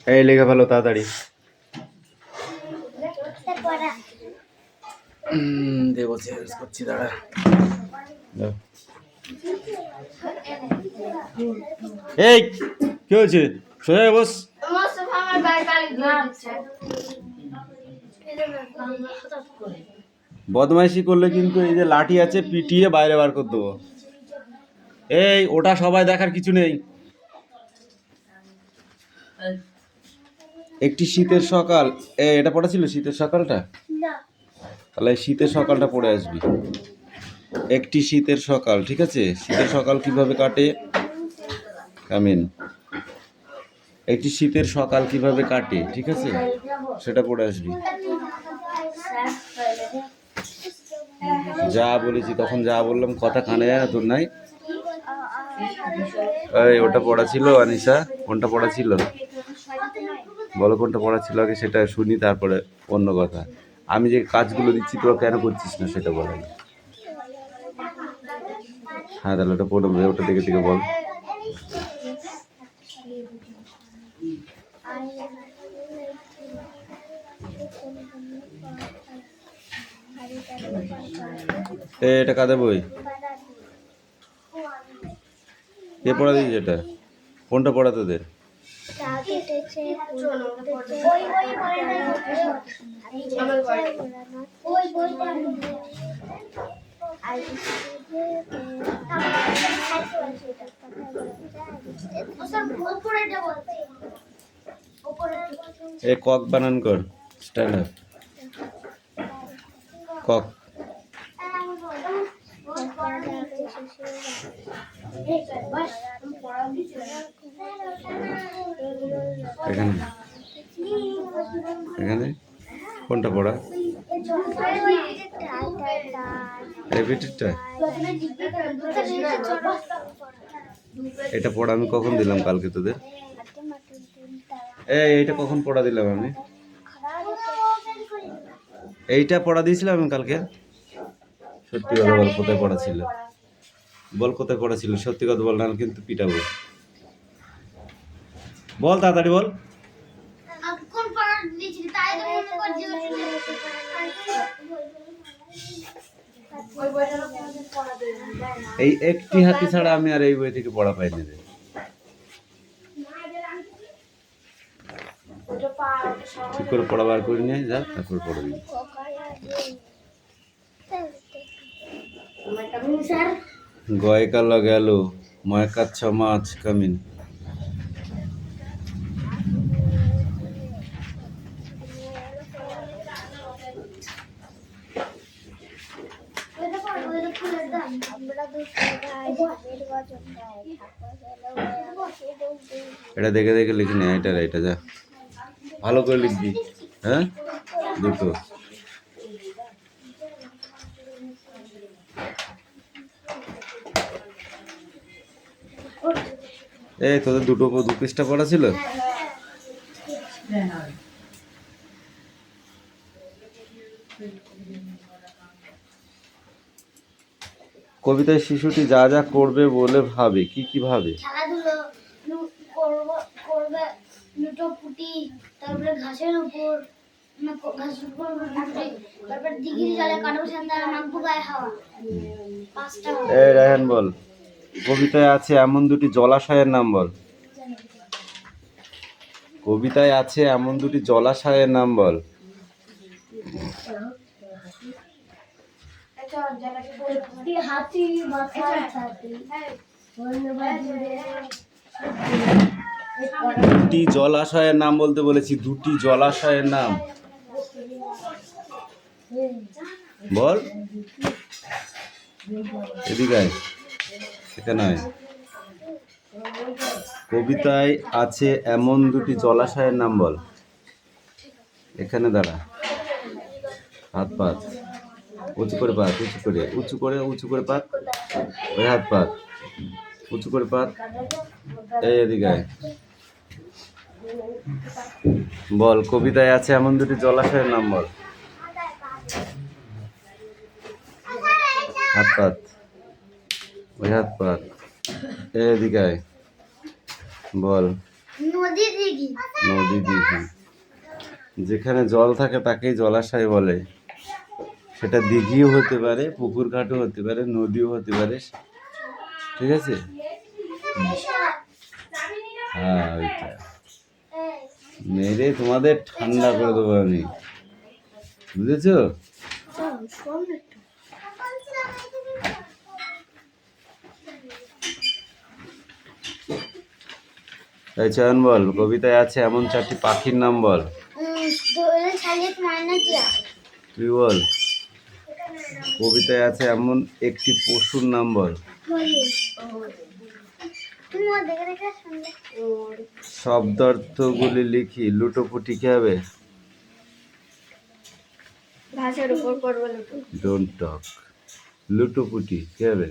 এই লেখা ভালো তাড়াতাড়ি দেবো চেঞ্জ করছি দাঁড়া। এই কি হয়েছে? সোজা বস। বদমাইশি করলে কিন্তু এই যে লাঠি আছে পিটিয়ে বাইরে বার করে দেবো। এই ওটা সবাই দেখার কিছু নেই। একটি শীতের সকাল, এটা পড়া ছিল শীতের সকালটা, তাহলে শীতের সকালটা পড়ে আসবি। একটি শীতের সকাল, ঠিক আছে? শীতের সকাল কিভাবে কাটে? কামিন। একটি শীতের সকাল কিভাবে কাটে, ঠিক আছে? সেটা পড়ে আসবি। যা বলেছি তখন যা বললাম কথা কানে যায় না তোর? নাই এই ওটা পড়া ছিল আনিশা, কোনটা পড়া ছিল বলো, কোনটা পড়া ছিল আগে সেটা শুনি, তারপরে অন্য কথা। আমি যে কাজগুলো দিচ্ছি তোরা কেন করছিস না সেটা বল। হ্যাঁ তাহলে ওটা পড়বে, ওটা দেখে দেখে বল। এটা কাদের বই? কে পড়া দিয়েছে এটা? কোনটা পড়া তোদের? কক বানান কর, স্ট্যান্ড আপ কক। এখানে এখানে কোনটা পড়া? রিপিটেডটা? এটা পড়া আমি কখন দিলাম কালকে তোদের? এইটা কখন পড়া দিলাম আমি? এইটা পড়া দিয়েছিলাম আমি কালকে? সত্যি কথা বল, কোথায় পড়া ছিল বল, কোথায় পড়া ছিল? সত্যি কথা বল, না কিন্তু পিটাবো। বল তাড়াতাড়ি বল। এই একটি হাতি ছাড়া আমি আর এই বই থেকে পড়া পাইনি রে। ঠিক করে পড়া বার করে নিয়ে যা, তারপর পড়ে দিবি। গয় কালো গেল, ময়কাত ছ মাছ কামিন। এটা দেখে দেখে লিখি না, এটা যা ভালো করে লিখবি। হ্যাঁ দুটো। এই তোদের দু পৃষ্ঠা পড়া ছিল? কবিতায় শিশুটি যা যা করবে বলে ভাবে, কি কি ভাবে? ঘাসের উপর রায়হান বল, কবিতায় আছে এমন দুটি জলাশয়ের নাম বল। কবিতায় আছে এমন দুটি জলাশয়ের নাম বল। দুটি জলাশয়ের নাম বলতে বলেছি, দুটি জলাশয়ের নাম বল। এদিকে এখানে কবিতায় আছে এমন দুটি জলাশয়ের নাম বল। এখানে দাঁড়া, হাত পাত উঁচু করে পাত, উঁচু করে পাত, ওই হাত পাত উঁচু করে পাত। এই এদিকে বল, কবিতায় আছে এমন দুটি জলাশয়ের নাম বল। হাত পাত, ওই হাত পাত, এদিকে আয়, বল। নদী দিঘি। নদী দিঘি, যেখানে জল থাকে তাকেই জলাশয় বলে। সেটা দিঘিও হতে পারে, পুকুর ঘাটও হতে পারে, নদীও হতে পারে, ঠিক আছে? হ্যাঁ, ওইটা মেরে তোমাদের ঠান্ডা করে দেবো আমি, বুঝেছো? এই চয়ন বল, কবিতায় আছে এমন 4টি পাখির নাম বল। তুই বল, কবিতায় আছে এমন একটি পশুর নাম বল। শব্দার্থগুলি লিখি, লুটোপুটি কি হবে? ঘাসের উপর করবো লুটো। Don't talk. লুটোপুটি কি হবে?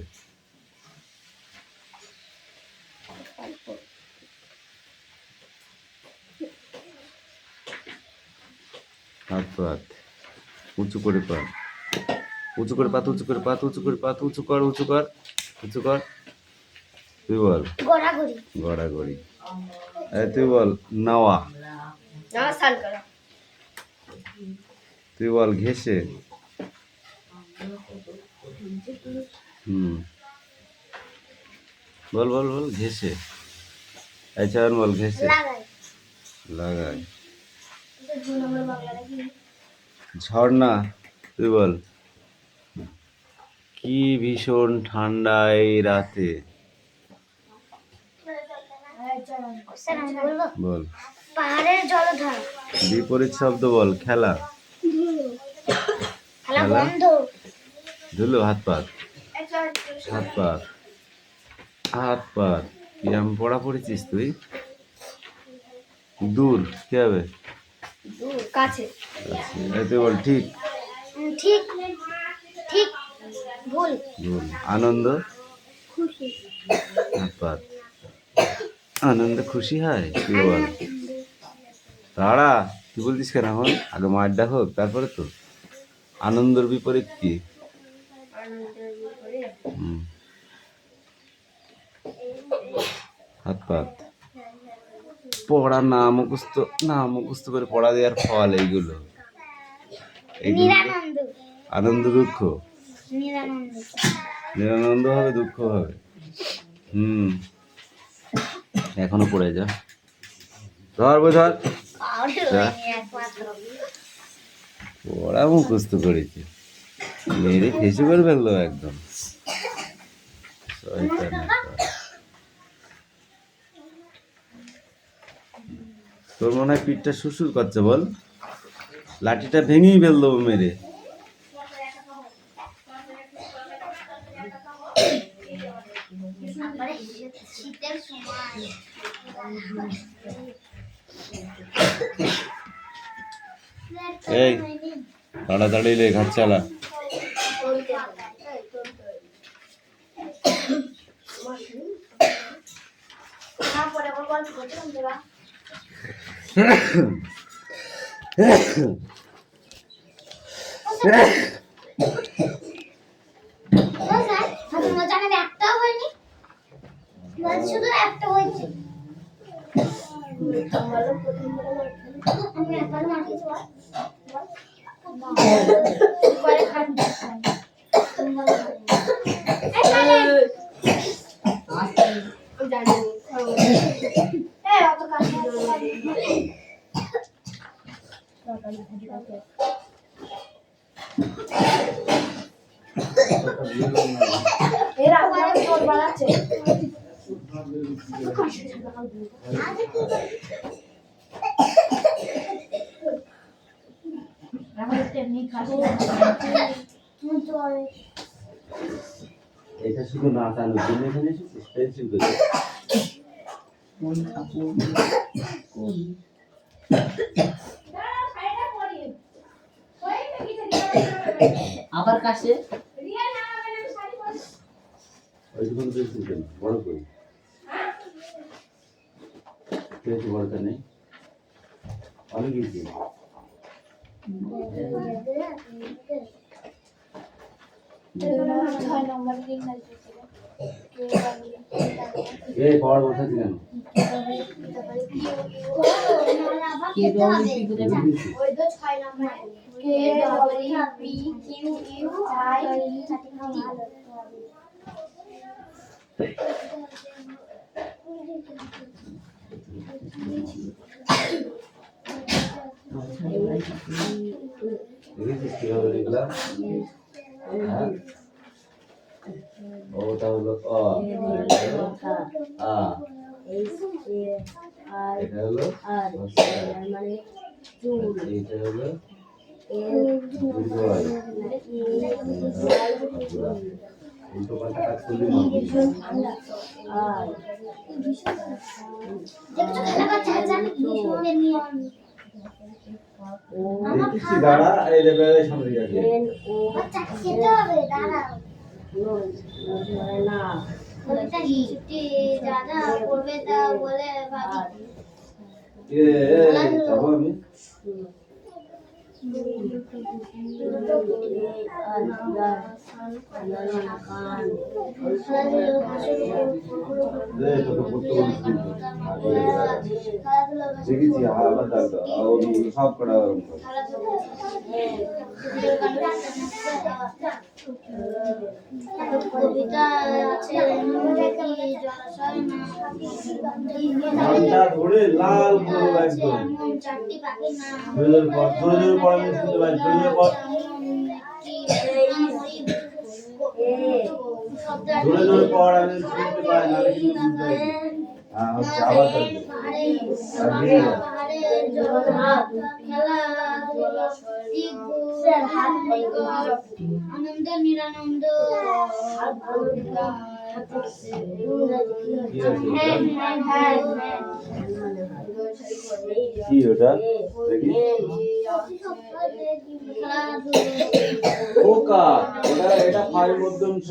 হাত পাত, উঁচু করে পাত, উঁচু করে পাত, উঁচু করে পাত, উঁচু করে পাত, উঁচু কর, উঁচু কর, উঁচু কর। তুই বল, গড়াগড়ি। গড়াগড়ি। তুই বল, নাওয়া। তুই বল, ঘেঁষে। বল বল বল, ঘেঁষে। এই চয়ন বল, ঘেঁষে। লাগাই। ঝর্ণা। তুই বল, কি ভীষণ ঠান্ডা এই রাতে। বল, পাহাড়ের জলধারা। বিপরীত শব্দ বল, খেলা। খেলা বন্ধ। ধুলো, হাত পাত, হাত পাত, হাত পাত। কি আমি পড়া পড়েছিস তুই? দূর কি হবে? কাছে। তুই বল, ঠিক। ঠিক, ঠিক, ভুল। ভুল। আনন্দ, খুশি। হাত পাত, আনন্দ খুশি হয়। তুই বল, তারা। তুই বলছিস কেন এখন? আগে মারটা হোক তারপরে তো। আনন্দের বিপরীত কি? হাত পাত। পড়া না মুখস্থ, না মুখস্থ করে পড়া দেওয়ার ফল এইগুলো। আনন্দ, দুঃখ। নিরানন্দ হবে, দুঃখ হবে। এখনো পড়ে যা, ধর বই ধর। পড়া মুখস্থ করেছে, মেরে ফেসে করে ফেললো একদম। তোর মনে হয় পিঠটা সুসুর করছে, বল। লাঠিটা ভেঙেই ফেল দেবো মেরে। এই তাড়াতাড়ি লে, ঘাট চালা। শুধু একটা হয়েছে। আমি একবার মাটিতে এটা শুধু নাচানোর জন্য এখানে এসেছিস, পেন্সিল করে। আবার কাছে ওইটুকুন পেন্সিল কেন বড় করি, পেন্সিল বড়টা নেই, অনেক ইজি। ছয় নম্বর এই পড় বসাচ্ছি কেন? কে ডব্লিউ পি করে না ওই তো 6 নাম্বার কে W P Q U I দেখেছিস কিভাবে লিখলাম? হ্যাঁ? ওটা হলো অ, আ, এটা হলো এইটা হলো দীর্ঘ আই। উল্টো পাল্টা কাজ করলে মারবি। দেখছো খেলা করছে আজান বিষ্ণুকে নিয়ে দেখছি দাঁড়া, এই দেখো এই সামনে দিকে আছে। বাচ্চা খেতে হবে দাঁড়াও কবিতা শিখতে দাদা পড়বে তা বলে ভাবি যাবো আমি। তোকে পড়তে বলেছি কিন্তু। দেখেছি আলাদা আলাদা সব কটা ওরকম করে। কবিতা আছে নামটা ধরে লাল করবো একদম। চারটি পাখির নাম জোরে জোরে পড়, আমি শুনতে পাই। জোরে পড়, জোরে জোরে পড়, আমি শুনতে পাই না, আমি কিন্তু শুনতে পাই। হ্যাঁ হচ্ছে আবার থাকবে। আনন্দ নিরানন্দ কি আছে কি ওটা দেখি? পোকা, ওটা এটা ফাইভ মধ্যম স।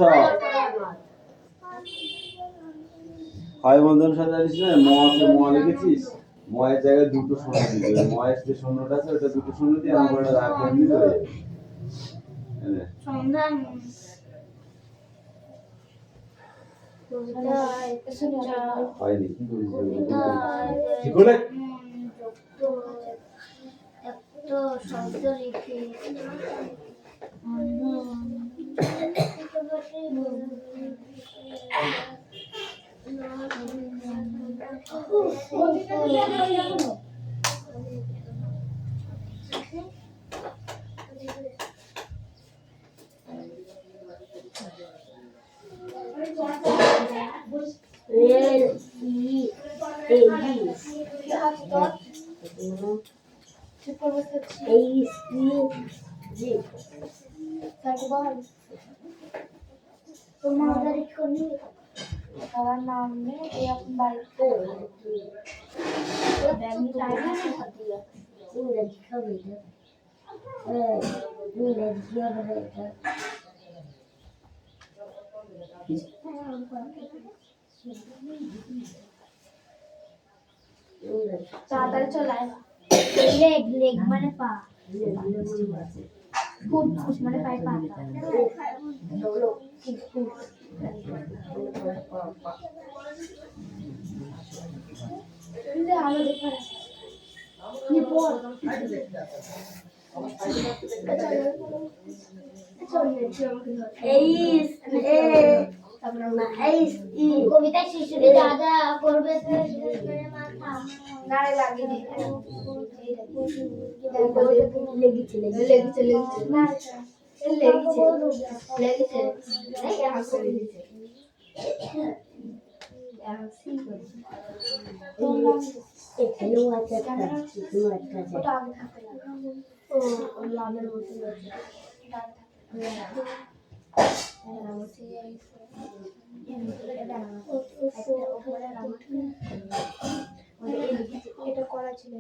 ফাইভ মধ্যম স জানিস না? মকে ম লিখেছিস, ময়ের জায়গায় দুটো শূন্য দিতে হবে। ময়ের যে শূন্যটা আছে ওটা দুটো শূন্য দিয়ে আমার ওটা রাখ দিতে হবে। সন্ধান হয়নি কি করেছিস? ঠিক করে একটা শব্দ রেখে তোমার গাড়ি কোনি সবার নাম নিয়ে এই আপন বাড়িতে ব্যাগি টাইম না দিয়া ইংরেজি খাবে ইংরেজি হবে এটা তাড়াতাড়ি চলে আয় লেগ লেগ মানে পা ফুট ফুট মানে পায়ে পা আলো দেখা কি বল কবিতা শিশুটি দাদা করবে নারে লাগিয়ে লেগেছে লেগেছে লেগেছে লেগেছে লেগেছে লাভের মতো এটা করা ছিল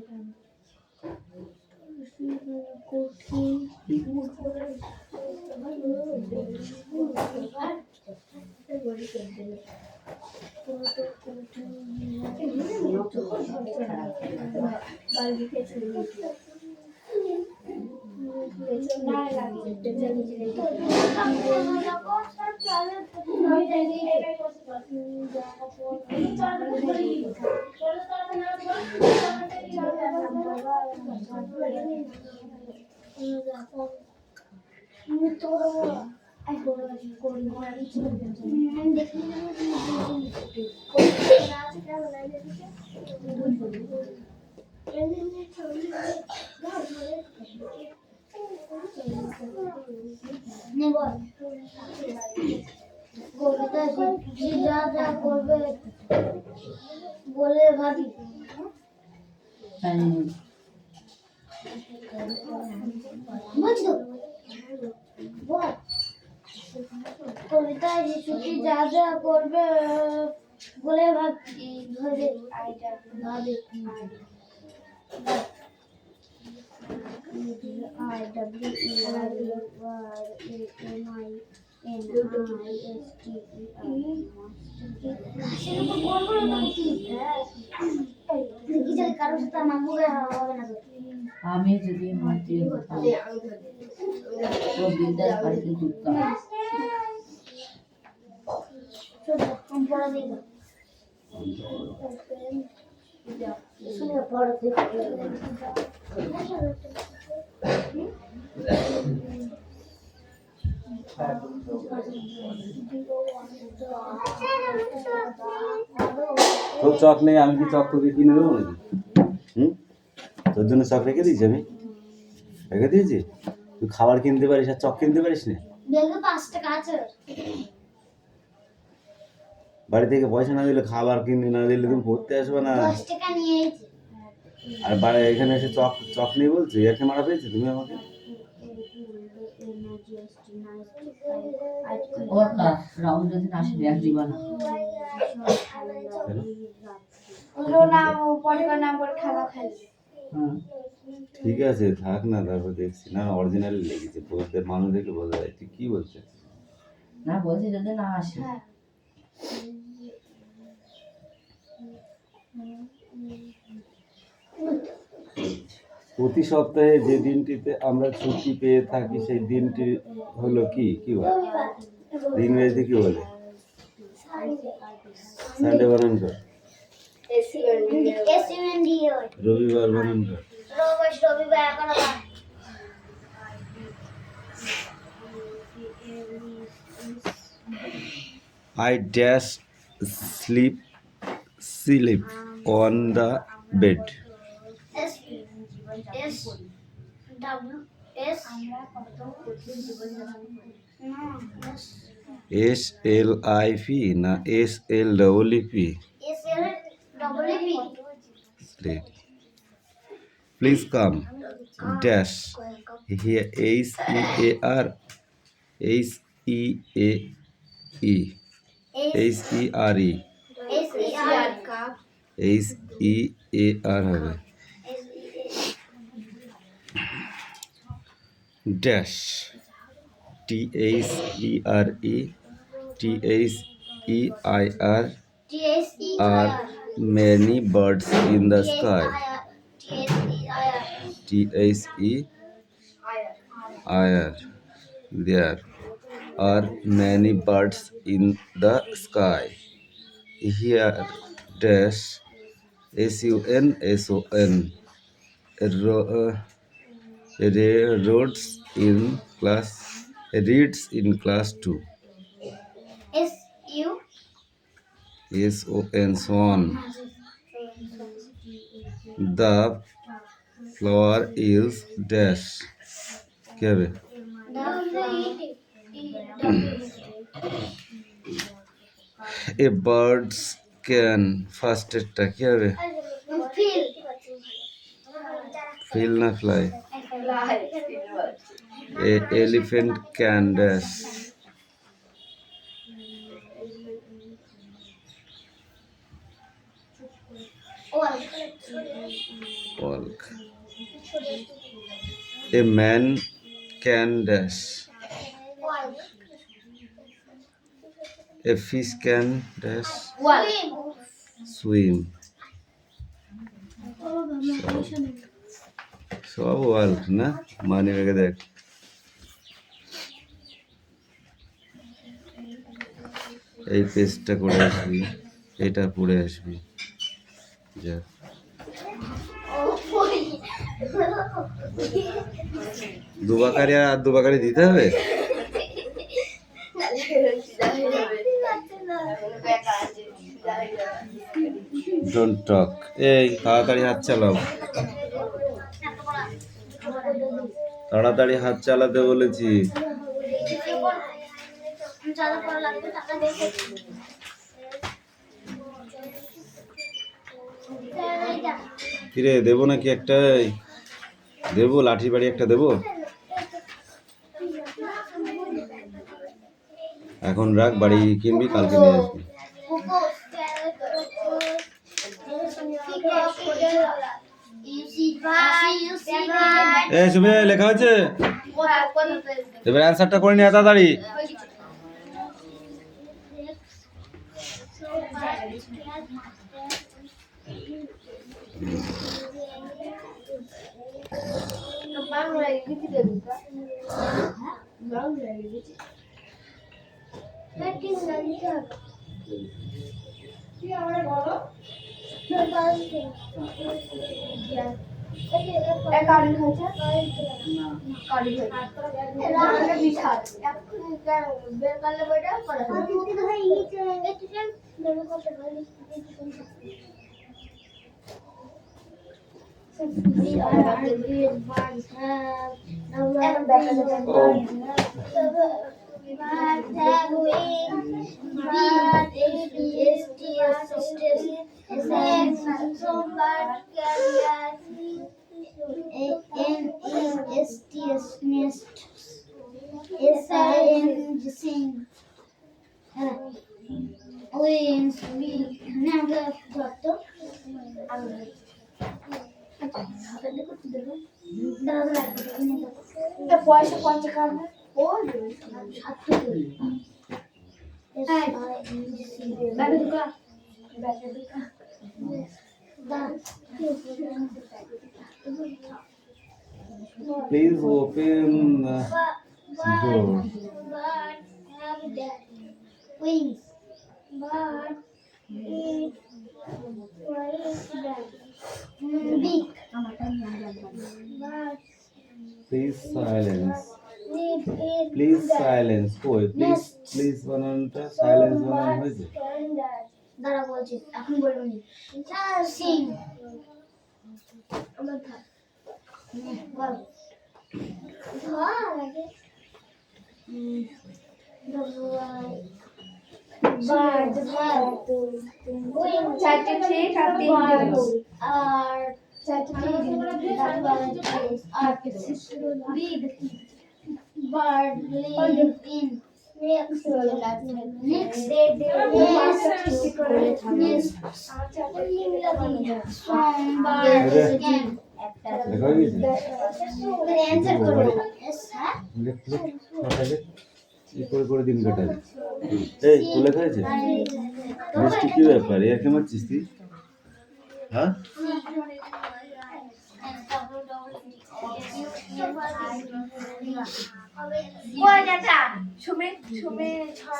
কবিতা শিখছি যা যা করবে বলে ভাবি জানি না। বুঝছো বল কবিতা শিখছি যা যা করবে বলে ভাবছি ভাবে ভাবে আমি যদি মন্ত্রী হতাম তো বিদ্যার বাড়িতে ঢুকতাম। তোর চক নেই, আমি কি চক তোকে কিনে দেবো নাকি? তোর জন্য চক রেখে দিয়েছি, আমি রেখে দিয়েছি। তুই খাবার কিনতে পারিস আর চক কিনতে পারিস না? দেখবে 5 টাকা আছে বাড়ি থেকে পয়সা না দিলে, খাবার কিনে না দিলে তুমি পড়তে আসবে না। 10 টাকা নিয়ে এসেছি আর বাড়ি এখানে এসে চক চক নেই বলছি, এখানে মারা পেয়েছি তুমি আমাকে। ওর রাহুল যদি না আসে ব্যাগ দিবা না। হ্যাঁ ঠিক আছে থাক না, তারপর দেখছি। না অরিজিনাল লেগেছে, বলতে মানুষ দেখে বোঝা যায়। তুই কি বলছিস? না বলছি যদি না আসে। প্রতি সপ্তাহে যে দিনটিতে আমরা ছুটি পেয়ে থাকি সেই দিনটি হলো কি কি বলে? ইংরেজিতে কি বলে? সানডে বানান কর। রবিবার বানান কর। রবিবার এখনো I dash sleep on the bed. S W S SLIP না SLEP? Sleep. Please come. Dash. Here HEAR HEAE HEAR হবে। Dash. THERE are many birds in the sky. THEIR. There are many birds in the sky. Here dash SUN reads in class 2. SON. The flower is dash. কি হবে? A birds can first টা কি হবে? Feel না fly. A elephant can dash. Walk. A man can dash. A fish can dash. Swim. সব ওয়াল না, মানি ব্যাগে দেখ। এই পেস্টটা করে আসবি, এটা পরে আসবি। যা দুবাকারি আর দুবাকারি দিতে হবে। Don't talk. এই তাড়াতাড়ি হাত চালাও, তাড়াতাড়ি হাত চালাতে বলেছি। কিরে দেবো নাকি একটাই? দেবো লাঠি বাড়ি একটা দেবো? এখন রাখ, বাড়ি কিনবি কালকে নিয়ে আসবি। এই শুভে লেখা হয়েছে, এবার অ্যান্সারটা করে নিয়ে তাড়াতাড়ি। পয়সা পঞ্চাশ Please open the door. Birds have wings, but it big. Birds Please silence. live in Please silence. Koi, please বানানটা silence বানানো হয়েছে? দাঁড়া বলছি, এখন বলবো নি। সিং আমার থাক বল ধর আগে birds have wings, চারটে ঠিক আর তিনটে আর চারটে আর big bird live in next they some birds can লেখা হয়ে গেছে? answer করো yes sir লেখ লেখ খাতাতে কি করে করে দিন কাটাবে। এই তো লেখা হয়েছে? মিষ্টি কি ব্যাপার, এর কেমন চিস তুই? হ্যাঁ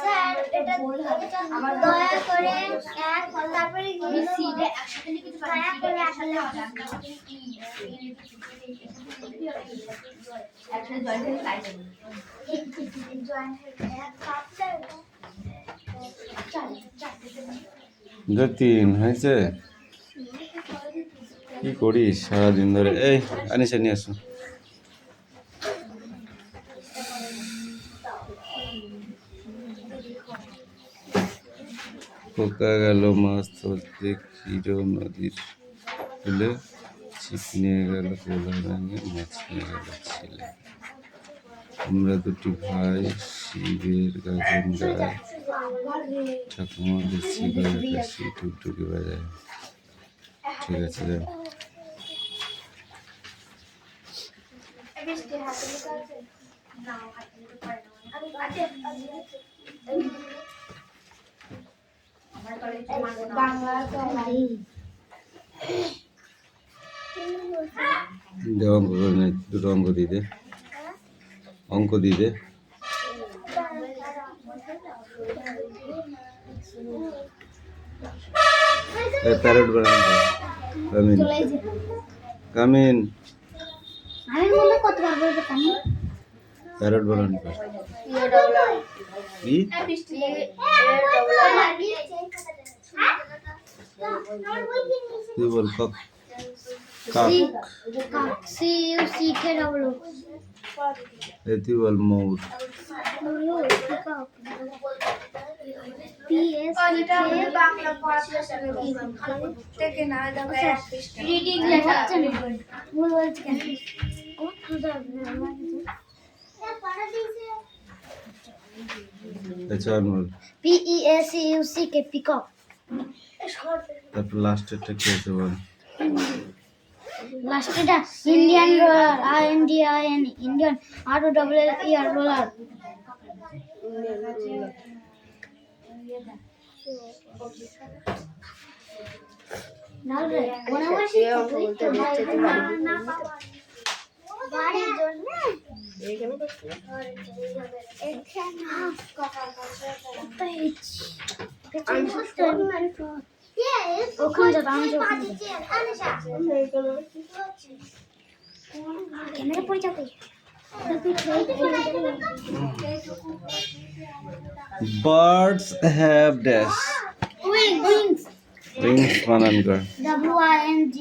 স্যার এটা আমার দয়া করে এক তারপরে সিডে একসাথে লিখে দয়া করে আসলে একসাথে জয়েন করে লাইট দেব জয়েন এক কাপ যতীন হয়েছে? কি করিস সারাদিন ধরে? এই আনিসা নিয়ে আসো। খোকা গেল মাছ ধরতে ক্ষীর নদীর ফুলে, ছিপ নিয়ে গেল কোলা রঙে, মাছ নিয়ে গেল ছিলে। আমরা দুটি ভাই শিবের গাজন গায়, ঠাকুমা বেশি গায়ে বেশি টুকটুকি বাজায়। ঠিক আছে যাও। বাংলা দে অঙ্ক করে নে, দুটো অঙ্ক দিয়ে দে, অঙ্ক দিয়ে দে। প্যারট বানানো কামিন, কামিন, আমি মনে কতবার বলবো কামি প্যারট বানানো কি তুই বল কক, কাক, C U C K double A তুই বল ময়ূর, পি এস বাংলা পড়াশোনা থেকে না রিডিং লেখা ভুল বলছি কেন আচ্ছা বল। P E S U C K peacock তারপর লাস্টেরটা কি আছে বল। লাস্টেটা Indian roller I N D I N Indian R O double L E R roller না রে মনে করছি বাড়ির জন্য ওখানে যাবো আমি ক্যামেরা পড়ে যাবে Birds have dash. wings Wings বানান কর। W I N G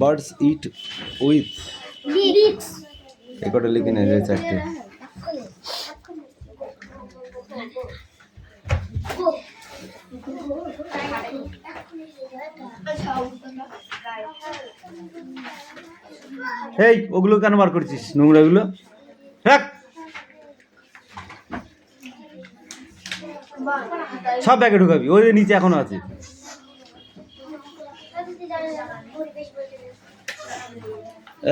Birds eat with. beaks এই কটা লিখে নে যে চারটে। এই ওগুলো কেন বার করছিস নোংরা গুলো? রাখ। সব ব্যাগে ঢুকাবি, ওই যে নিচে এখনো আছে।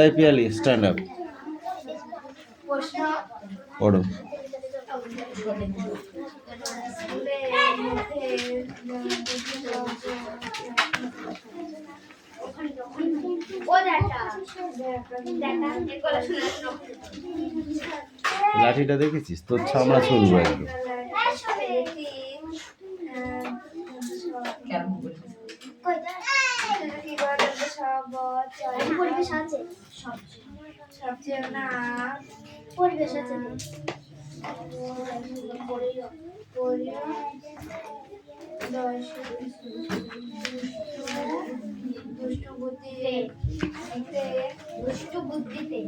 এই পিয়ালি স্ট্যান্ড আপ, পড়ো। লাঠিটা দেখেছিস? তোর ছামড়া চলবে একদম। পরিবেশ আছে সবচেয়ে না পরিবেশ আছে দুষ্টু বুদ্ধিতে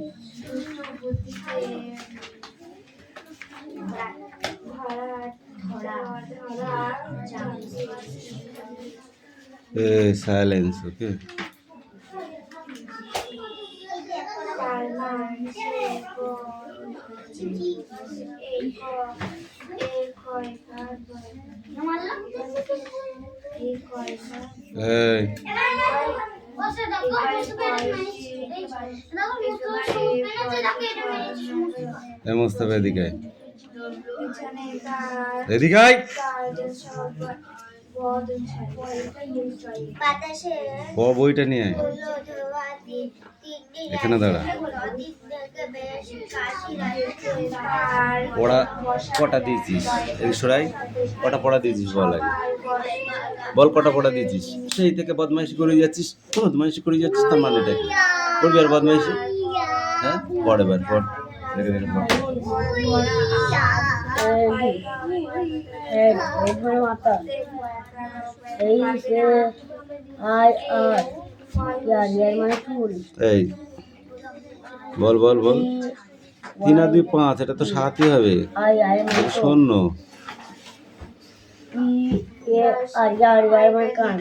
সাইলেন্স, ওকে। এই এই মোস্তাফা এদিকে আয়। এদিকে আয়। ও বইটা নিয়ে আয়, এখানে দাঁড়া। পড়া কটা দিয়েছিস? এই সরাই কটা পড়া দিয়েছিস বল আগে, বল কটা পড়া দিয়েছিস? সেই থেকে বদমাইশি করে যাচ্ছিস, বদমাইশি করে যাচ্ছিস, তার মানেটা কি? করবি আর বদমাইশি? হ্যাঁ পড় এবার পড়, দেখে দেখে পড়। মাতা এই সে আই আর ইয়ার মানে ফুল এই বল বল বল। 3 আর 2 5, এটা তো 7ই হবে। আই আই মানে শূন্য। ই এ আর ইয়ার মানে কান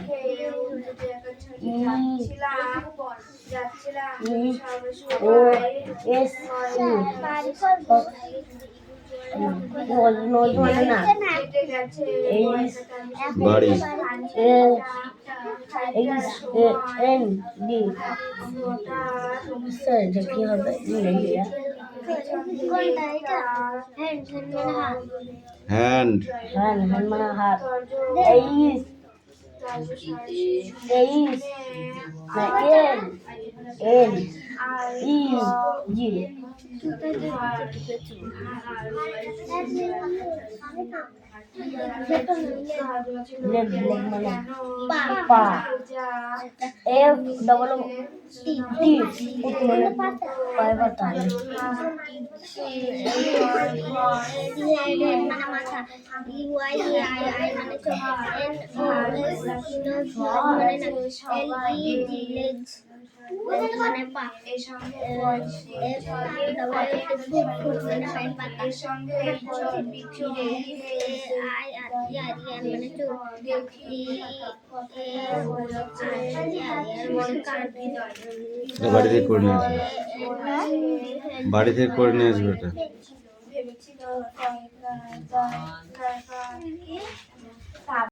ও এস নো মানে না এই বাড়ি। এন ডি স্যার এটা কি হবে ইংরেজিয়া হ্যান্ড। হ্যাঁ হ্যাঁ মানে হাত এই তেইশ না এল ই জি লেগ মানে পা এফ ডবল টি মানে পায়ে পাতা মানে মাথা ইউআই আই মানে চোখ এন ও এস মানে এলইডি লেগস মানে পা এফ ডবল ফুট মানে পায়ের পাতা আই মানে চোখ ই মানে কান এটা বাড়ি থেকে করে নিয়ে আসবে, বাড়ি থেকে করে নিয়ে আসবে এটা। ভেবেছি